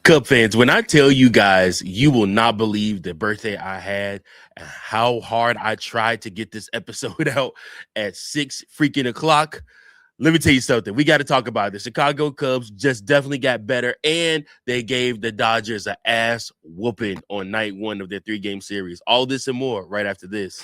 Cub fans, when I tell you guys, you will not believe the birthday I had and how hard I tried to get this episode out at 6 freaking o'clock. Let me tell you something. We got to talk about it. The Chicago Cubs just definitely got better, and they gave the Dodgers an ass whooping on night one of their 3-game series. All this and more right after this.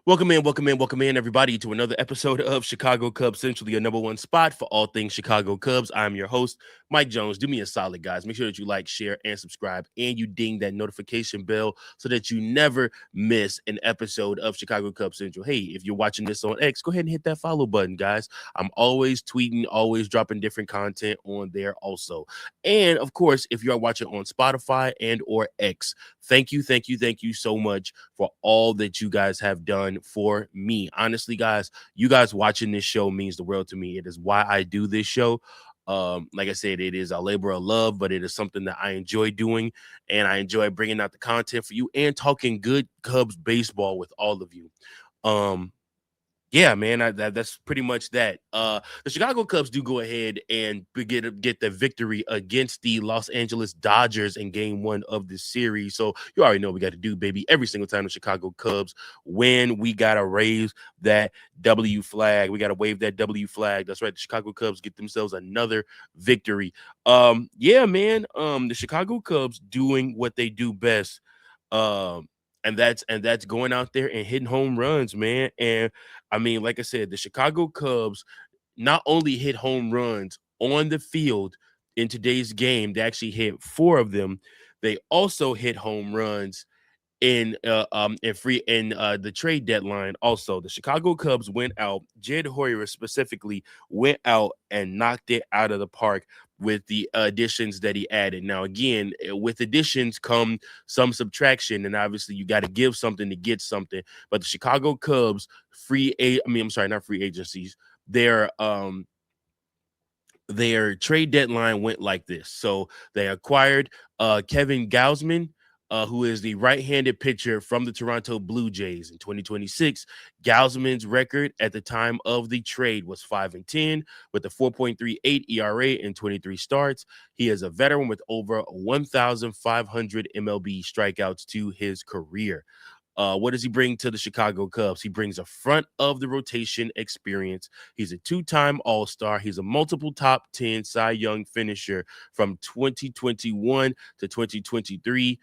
Welcome in, everybody, to another episode of Chicago Cubs Central, your number one spot for all things Chicago Cubs. I'm your host, Mike Jones. Do me a solid, guys. Make sure that you like, share, and subscribe, and you ding that notification bell so that you never miss an episode of Chicago Cubs Central. Hey, if you're watching this on X, go ahead and hit that follow button, guys. I'm always tweeting, always dropping different content on there also. And, of course, if you're watching on Spotify and or X, thank you so much for all that you guys have done for me. Honestly, guys, you guys watching this show means the world to me. It is why I do this show. Like I said, it is a labor of love, but it is something that I enjoy doing, and I enjoy bringing out the content for you and talking good Cubs baseball with all of you. Yeah, man, that's pretty much that. The Chicago Cubs do go ahead and get the victory against the Los Angeles Dodgers in game one of the series. So you already know what we got to do, baby. Every single time the Chicago Cubs win, we got to raise that W flag. We got to wave that W flag. That's right. The Chicago Cubs get themselves another victory. Yeah, man. The Chicago Cubs doing what they do best. And that's going out there and hitting home runs, man. And I mean, like I said, the Chicago Cubs not only hit home runs on the field in today's game, they actually hit 4 of them. They also hit home runs in the trade deadline. Also, the Chicago Cubs went out. Jed Hoyer specifically went out and knocked it out of the park with the additions that he added. Now, again, with additions come some subtraction, and obviously you got to give something to get something. But the Chicago Cubs not free agencies. Their trade deadline went like this. So they acquired Kevin Gausman, who is the right-handed pitcher from the Toronto Blue Jays. In 2026, Gausman's record at the time of the trade was 5-10 with a 4.38 ERA in 23 starts. He is a veteran with over 1,500 MLB strikeouts to his career. What does he bring to the Chicago Cubs? He brings a front of the rotation experience. He's a 2-time All-Star. He's a multiple top 10 Cy Young finisher from 2021 to 2023.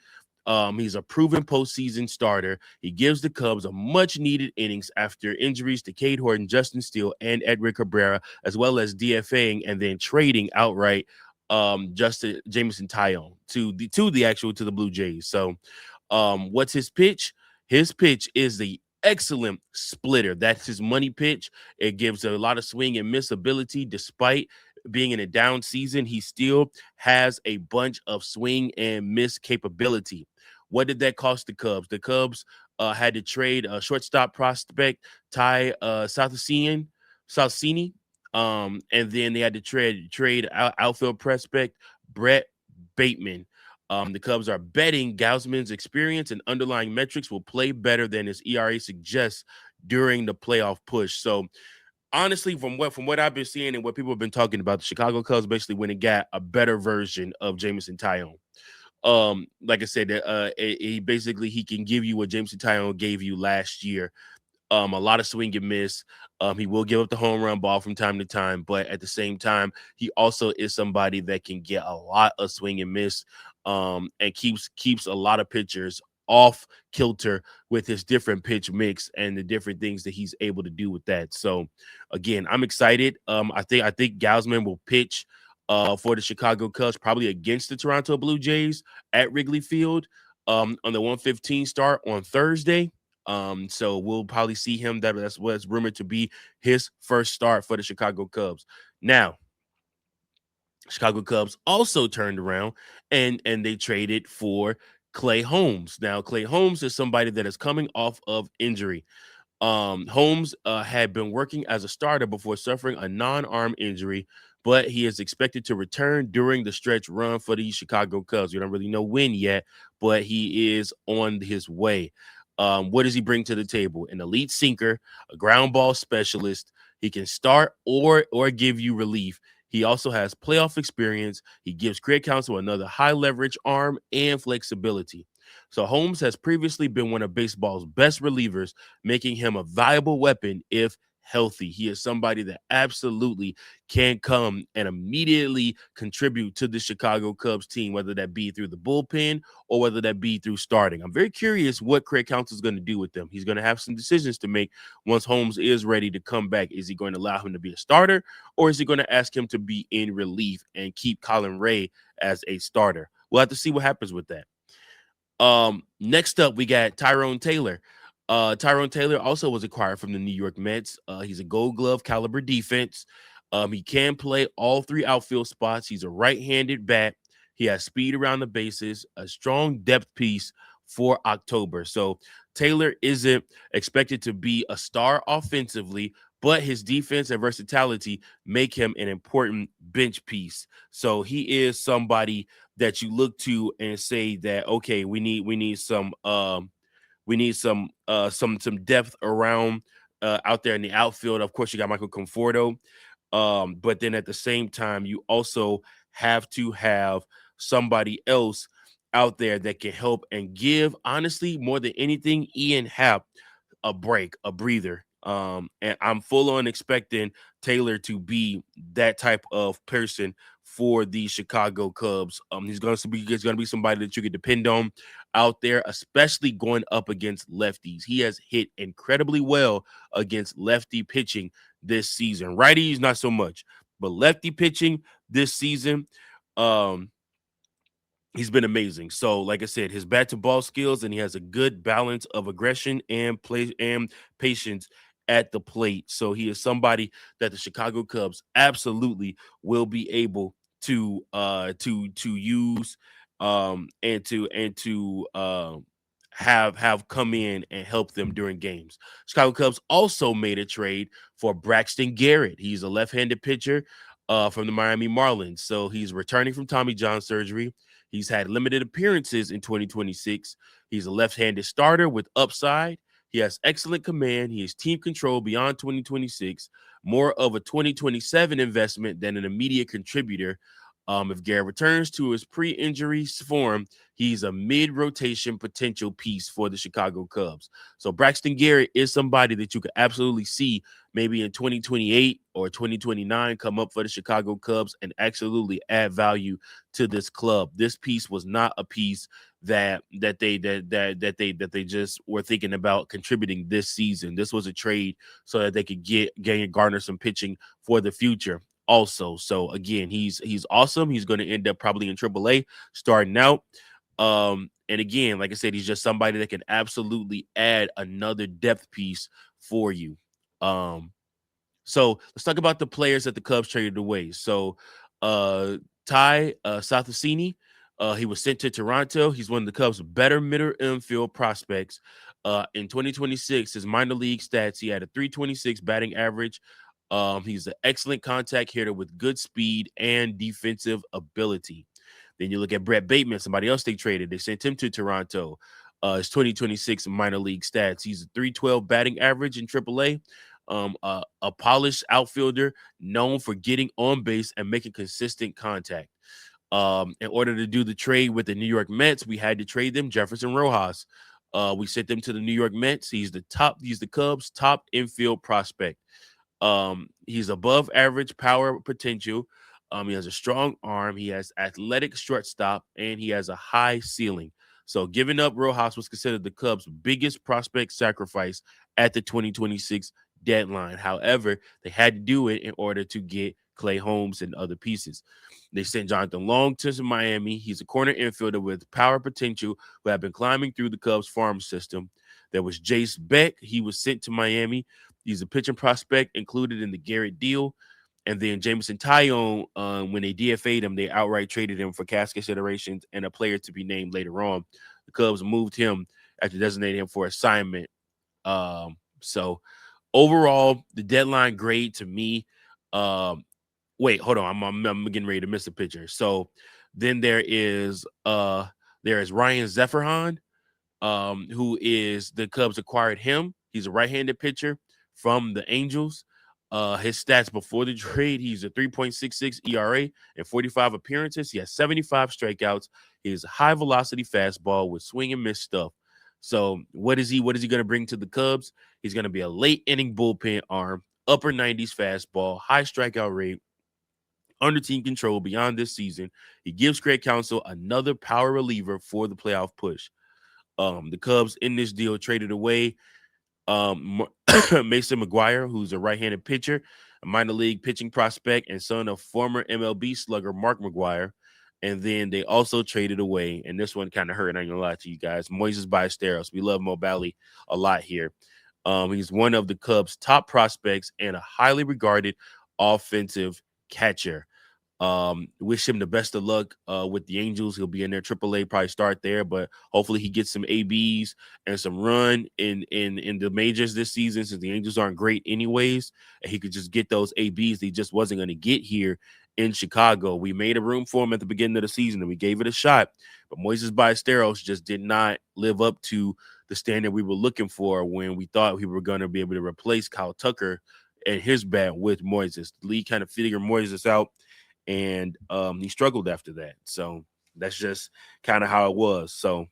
He's a proven postseason starter. He gives the Cubs a much-needed innings after injuries to Cade Horton, Justin Steele, and Edward Cabrera, as well as DFAing and then trading outright Jameson Taillon to the Blue Jays. So, what's his pitch? His pitch is the excellent splitter. That's his money pitch. It gives a lot of swing and miss ability. Despite being in a down season, he still has a bunch of swing and miss capability. What did that cost the Cubs? The Cubs had to trade a shortstop prospect, Ty Southsini, and then they had to trade outfield prospect Brett Bateman. The Cubs are betting Gausman's experience and underlying metrics will play better than his ERA suggests during the playoff push. So, honestly, from what I've been seeing and what people have been talking about, the Chicago Cubs basically went and got a better version of Jameson Taillon. Like I said, he can give you what Jameson Taillon gave you last year. A lot of swing and miss. He will give up the home run ball from time to time, but at the same time, he also is somebody that can get a lot of swing and miss, and keeps a lot of pitchers off kilter with his different pitch mix and the different things that he's able to do with that. So, again, I'm excited. I think Gausman will pitch for the Chicago Cubs, probably against the Toronto Blue Jays at Wrigley Field on the 1:15 start on Thursday. So we'll probably see him. That's what's rumored to be his first start for the Chicago Cubs. Now, Chicago Cubs also turned around and they traded for Clay Holmes. Now, Clay Holmes is somebody that is coming off of injury. Holmes had been working as a starter before suffering a non-arm injury, but he is expected to return during the stretch run for the Chicago Cubs. We don't really know when yet, but he is on his way. What does he bring to the table? An elite sinker, a ground ball specialist. He can start or give you relief. He also has playoff experience. He gives Craig Counsell another high leverage arm and flexibility. So Holmes has previously been one of baseball's best relievers, making him a valuable weapon if healthy. He is somebody that absolutely can come and immediately contribute to the Chicago Cubs team, whether that be through the bullpen or whether that be through starting. I'm very curious what Craig Counsell is going to do with them. He's going to have some decisions to make once Holmes is ready to come back. Is he going to allow him to be a starter, or is he going to ask him to be in relief and keep Colin Ray as a starter? We'll have to see what happens with that. Next up, we got Tyrone Taylor. Tyrone Taylor also was acquired from the New York Mets. He's a Gold Glove caliber defense. He can play all three outfield spots. He's a right-handed bat. He has speed around the bases, a strong depth piece for October. So Taylor isn't expected to be a star offensively, but his defense and versatility make him an important bench piece. So he is somebody that you look to and say that, okay, we need some depth around out there in the outfield. Of course, you got Michael Conforto, but then at the same time, you also have to have somebody else out there that can help and give, honestly, more than anything, Ian Happ a break, a breather. And I'm full on expecting Taylor to be that type of person for the Chicago Cubs. He's going to be somebody that you can depend on out there, especially going up against lefties. He has hit incredibly well against lefty pitching this season. Righties, not so much, but lefty pitching this season. Um, He's been amazing. So, like I said, his bat to ball skills, and he has a good balance of aggression and play and patience at the plate. So he is somebody that the Chicago Cubs absolutely will be able to use and to have come in and help them during games. Chicago Cubs also made a trade for Braxton Garrett. He's a left-handed pitcher from the Miami Marlins. So he's returning from Tommy John surgery. He's had limited appearances in 2026. He's a left-handed starter with upside. He has excellent command. He has team control beyond 2026, more of a 2027 investment than an immediate contributor. If Garrett returns to his pre-injury form, he's a mid-rotation potential piece for the Chicago Cubs. So Braxton Garrett is somebody that you could absolutely see maybe in 2028 or 2029 come up for the Chicago Cubs and absolutely add value to this club. This piece was not a piece that they just were thinking about contributing this season. This was a trade so that they could garner some pitching for the future also. So again, he's awesome. He's going to end up probably in AAA starting out. And again, like I said, he's just somebody that can absolutely add another depth piece for you. Um, so let's talk about the players that the Cubs traded away. So Ty Satosini, he was sent to Toronto. He's one of the Cubs' better middle infield prospects. In 2026, his minor league stats, he had a 326 batting average. He's an excellent contact hitter with good speed and defensive ability. Then you look at Brett Bateman, somebody else they traded. They sent him to Toronto. His 2026 minor league stats, he's a 312 batting average in AAA. A polished outfielder known for getting on base and making consistent contact. In order to do the trade with the New York Mets, we had to trade them Jefferson Rojas. We sent them to the New York Mets. He's the Cubs' top infield prospect. He's above average power potential. He has a strong arm. He has athletic shortstop, and he has a high ceiling. So giving up Rojas was considered the Cubs' biggest prospect sacrifice at the 2026 deadline. However, they had to do it in order to get Clay Holmes and other pieces. They sent Jonathan Long to Miami. He's a corner infielder with power potential who have been climbing through the Cubs farm system. There was Jace Beck. He was sent to Miami. He's a pitching prospect included in the Garrett deal. And then Jameson Tyone, when they DFA'd him, they outright traded him for cash considerations and a player to be named later on. The Cubs moved him after designating him for assignment So overall, the deadline grade to me, um, wait, hold on. I'm getting ready to miss a picture. So then there is Ryan Zeferjahn, who is the Cubs acquired him. He's a right-handed pitcher from the Angels. His stats before the trade, he's a 3.66 ERA and 45 appearances. He has 75 strikeouts. He has a high velocity fastball with swing and miss stuff. So what is he? What is he going to bring to the Cubs? He's going to be a late inning bullpen arm, upper 90s fastball, high strikeout rate, under team control beyond this season. He gives Craig Counsell another power reliever for the playoff push. The Cubs in this deal traded away Mason McGuire, who's a right-handed pitcher, a minor league pitching prospect, and son of former MLB slugger Mark McGuire. And then they also traded away, and this one kind of hurt. I'm not gonna lie to you guys. Moisés Ballesteros. We love Mo Bally a lot here. He's one of the Cubs' top prospects and a highly regarded offensive catcher. Wish him the best of luck with the Angels. He'll be in their AAA, probably start there, but hopefully he gets some ABs and some run in the majors this season, since the Angels aren't great anyways, and he could just get those ABs that he just wasn't going to get here in Chicago. We made a room for him at the beginning of the season and we gave it a shot, but Moises Ballesteros just did not live up to the standard we were looking for when we thought we were going to be able to replace Kyle Tucker and his bat with Moises. The league kind of figured Moises out, and he struggled after that. So that's just kind of how it was. So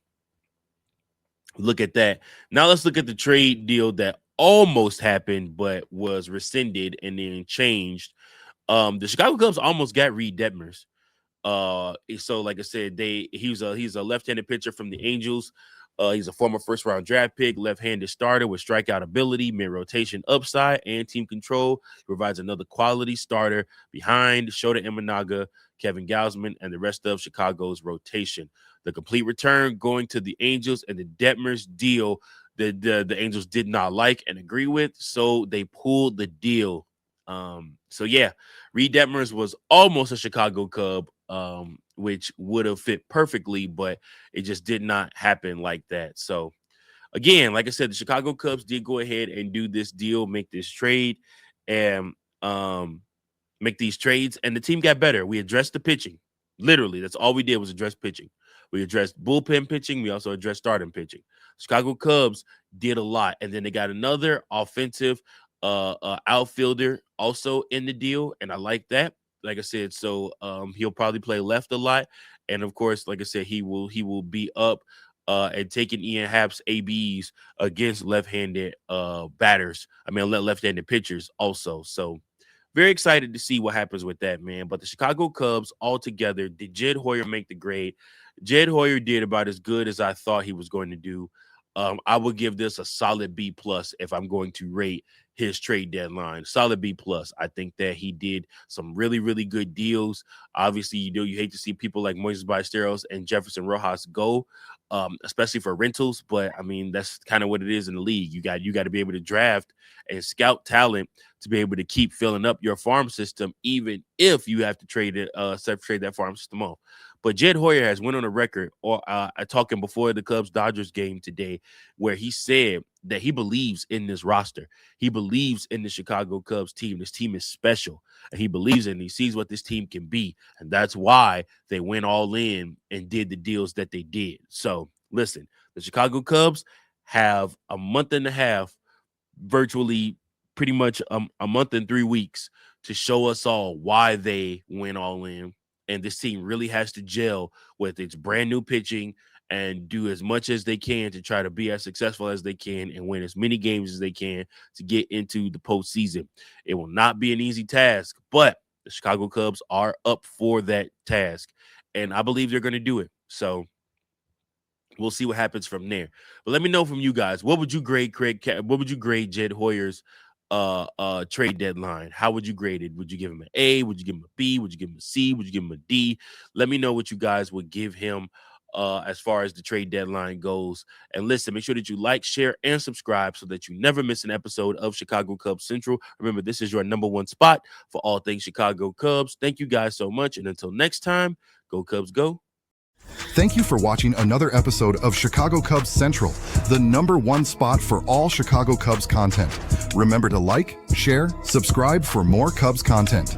look at that. Now let's look at the trade deal that almost happened but was rescinded and then changed. The Chicago Cubs almost got Reid Detmers. So like I said, he's a left-handed pitcher from the Angels. He's a former first-round draft pick, left-handed starter with strikeout ability, mid-rotation upside, and team control. He provides another quality starter behind Shota Imanaga, Kevin Gausman, and the rest of Chicago's rotation. The complete return going to the Angels, and the Detmers deal that the Angels did not like and agree with, so they pulled the deal. So yeah, Reid Detmers was almost a Chicago Cub, which would have fit perfectly, but it just did not happen like that. So again, like I said, the Chicago Cubs did go ahead and do this deal, make this trade, and make these trades, and the team got better. We addressed the pitching. Literally, that's all we did was address pitching. We addressed bullpen pitching. We also addressed starting pitching. Chicago Cubs did a lot, and then they got another offensive outfielder also in the deal, and I like that. Like I said, so he'll probably play left a lot, and of course, like I said, he will be up and taking Ian Happ's ABs against left-handed batters. I mean, left-handed pitchers also. So very excited to see what happens with that, man. But the Chicago Cubs altogether, did Jed Hoyer make the grade? Jed Hoyer did about as good as I thought he was going to do. I would give this a solid B plus if I'm going to rate his trade deadline. Solid B plus. I think that he did some really, really good deals. Obviously, you hate to see people like Moises Ballesteros and Jefferson Rojas go, especially for rentals. But I mean, that's kind of what it is in the league. You got to be able to draft and scout talent to be able to keep filling up your farm system, even if you have to trade that farm system off. But Jed Hoyer has went on a record, or talking before the Cubs Dodgers game today, where he said that he believes in this roster. He believes in the Chicago Cubs team. This team is special, and he believes in it. He sees what this team can be, and that's why they went all in and did the deals that they did. So listen, the Chicago Cubs have a month and a half, virtually pretty much a month and 3 weeks, to show us all why they went all in. And this team really has to gel with its brand new pitching and do as much as they can to try to be as successful as they can and win as many games as they can to get into the postseason. It will not be an easy task, but the Chicago Cubs are up for that task, and I believe they're going to do it. So we'll see what happens from there. But let me know from you guys. What would you grade What would you grade Jed Hoyer's trade deadline? How would you grade it? Would you give him an A? Would you give him a B? Would you give him a C? Would you give him a D? Let me know what you guys would give him as far as the trade deadline goes. And listen, make sure that you like, share, and subscribe so that you never miss an episode of Chicago Cubs Central. Remember, this is your number one spot for all things Chicago Cubs. Thank you guys so much. And until next time, go Cubs, go. Thank you for watching another episode of Chicago Cubs Central, the #1 spot for all Chicago Cubs content. Remember to like, share, subscribe for more Cubs content.